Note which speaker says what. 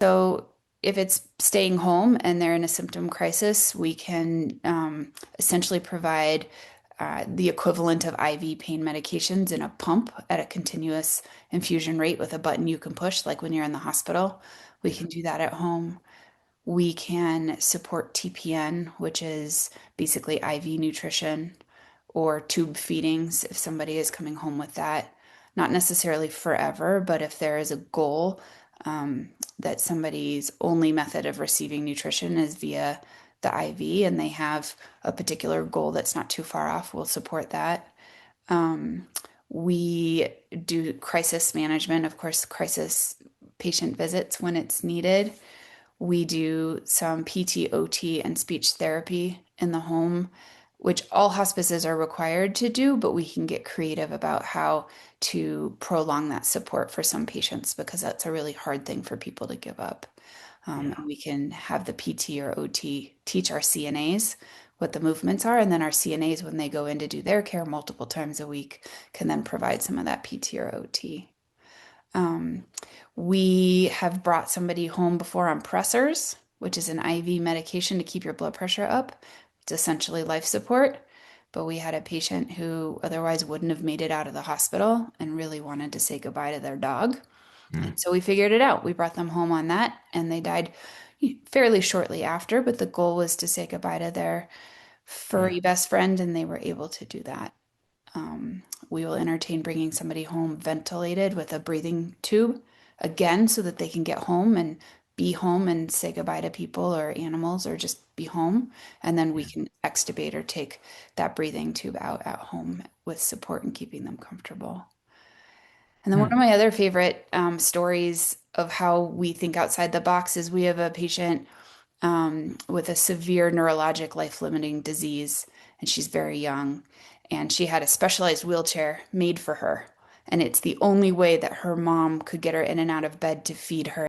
Speaker 1: So if it's staying home and they're in a symptom crisis, we can essentially provide the equivalent of IV pain medications in a pump at a continuous infusion rate with a button you can push, like when you're in the hospital. We can do that at home. We can support TPN, which is basically IV nutrition or tube feedings if somebody is coming home with that. Not necessarily forever, but if there is a goal that somebody's only method of receiving nutrition is via the IV and they have a particular goal that's not too far off, we'll support that. Um, we do crisis management, of course, crisis patient visits when it's needed. We do some PT, OT, and speech therapy in the home, which all hospices are required to do, but we can get creative about how to prolong that support for some patients because that's a really hard thing for people to give up.
Speaker 2: Yeah.
Speaker 1: And we can have the PT or OT teach our CNAs what the movements are, and then our CNAs, when they go in to do their care multiple times a week, can then provide some of that PT or OT. Um, we have brought somebody home before on pressors, which is an IV medication to keep your blood pressure up. It's essentially life support. But we had a patient who otherwise wouldn't have made it out of the hospital and really wanted to say goodbye to their dog.
Speaker 2: Mm.
Speaker 1: And so we figured it out. We brought them home on that, and they died fairly shortly after. But the goal was to say goodbye to their
Speaker 2: Yeah.
Speaker 1: furry best friend, and they were able to do that. We will entertain bringing somebody home ventilated with a breathing tube again so that they can get home and be home and say goodbye to people or animals or just be home. And then we
Speaker 2: Yeah.
Speaker 1: can extubate or take that breathing tube out at home with support and keeping them comfortable. And then one
Speaker 2: Hmm.
Speaker 1: of my other favorite stories of how we think outside the box is we have a patient with a severe neurologic life-limiting disease, and she's very young, and she had a specialized wheelchair made for her. And it's the only way that her mom could get her in and out of bed to feed her